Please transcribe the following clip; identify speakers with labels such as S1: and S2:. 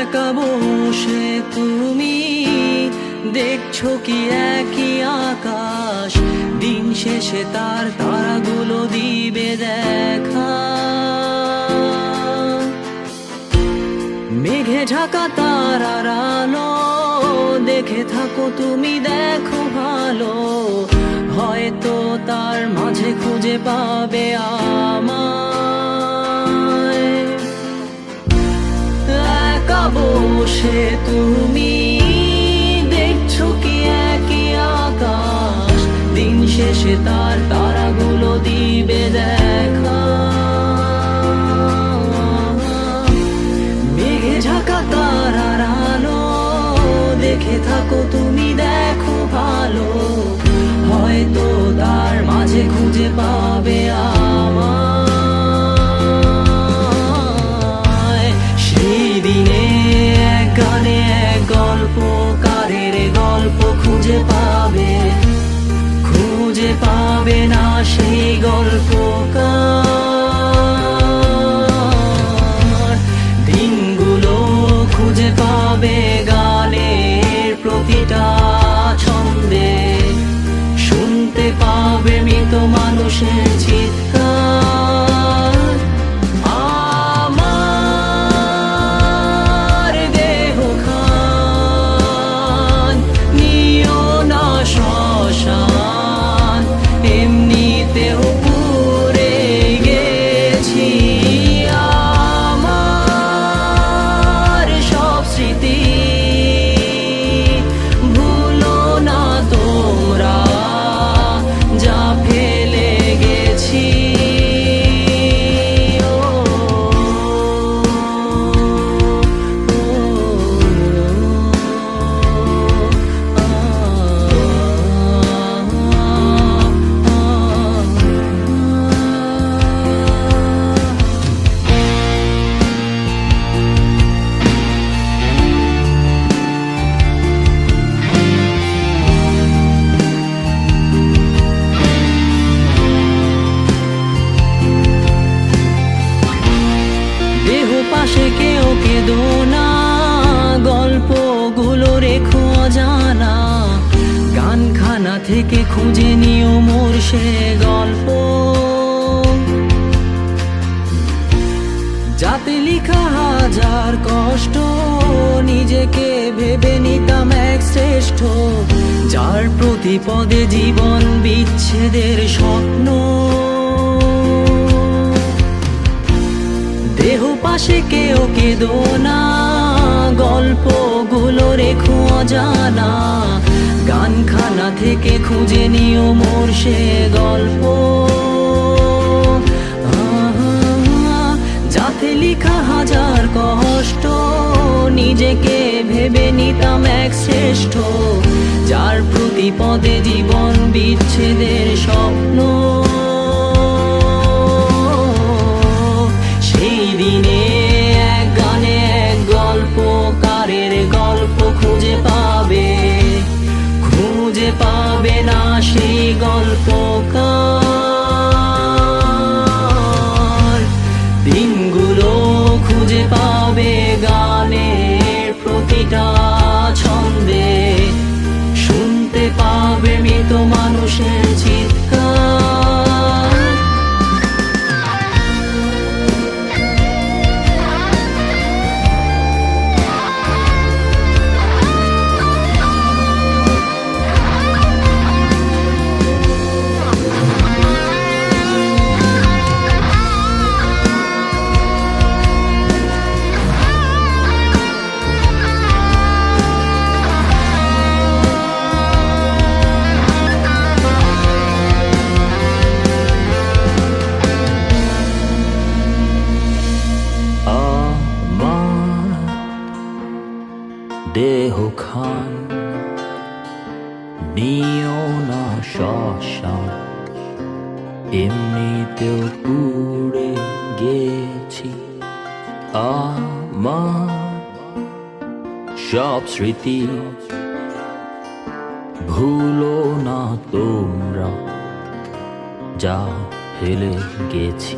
S1: একা বসে তুমি দেখছো কি একই আকাশ, দিন শেষে তার তারাগুলো দিবে দেখা। মেঘে ঢাকা তারার আলো দেখে থাকো তুমি, দেখো ভালো, হয়তো তার মাঝে খুঁজে পাবে আমায়। একা বসে তুমি দেখছো কি একই আকাশ, দিন শেষে তার তারাগুলো দিবে দেখা। মেঘে ঢাকা তারার আলো দেখে থাকো তুমি, দেখো ভালো, হয়তো তার মাঝে খুঁজে পাবে আমায়। সেই দিনে এক গানে এক গল্পকারের গল্প খুঁজে পাবে, খুঁজে পাবে না সেই গল্পকার। দিনগুলো খুঁজে পাবে গানের প্রতিটা ছন্দে, শুনতে পাবে মৃত মানুষের চিৎকার। আমার দেহখান নিও না শ্মশান, এমনিতেও পুড়ে গেছি। আমার সব স্মৃতি ভুলো না তোমরা, যা ফেলে গেছি। দেহ পাশে কেউ কেঁদো না, গল্পগুলো রেখো অজানা, গানখানা থেকে খুঁজে নিও মোর সে গল্প, যাতে লিখা হাজার কষ্ট নিজেকে ভেবে নিতাম এক শ্রেষ্ঠ, যার প্রতি পদে জীবন বিচ্ছেদের স্বপ্ন। দেহ পাশে কেউ কেঁদো না, গল্পগুলো রেখো অজানা, গানখানা থেকে খুঁজে নিও মোর সে গল্প, যাতে লিখা হাজার কষ্ট নিজেকে ভেবে নিতাম এক শ্রেষ্ঠ, যার প্রতি পদে জীবন বিচ্ছেদের স্বপ্ন। সেই দিনে এক গানে এক গল্পকারের গল্প খুঁজে পাবে, খুঁজে পাবে না সেই গল্পকার। দিনগুলো খুঁজে পাবে গানের প্রতিটা ছন্দে, শুনতে পাবে মৃত মানুষের চিৎকার। দেহখান নিও না শ্মশান, এমনিতেও পুড়ে গেছি। আমার সব স্মৃতি ভুলো না তোমরা, যা ফেলে গেছি।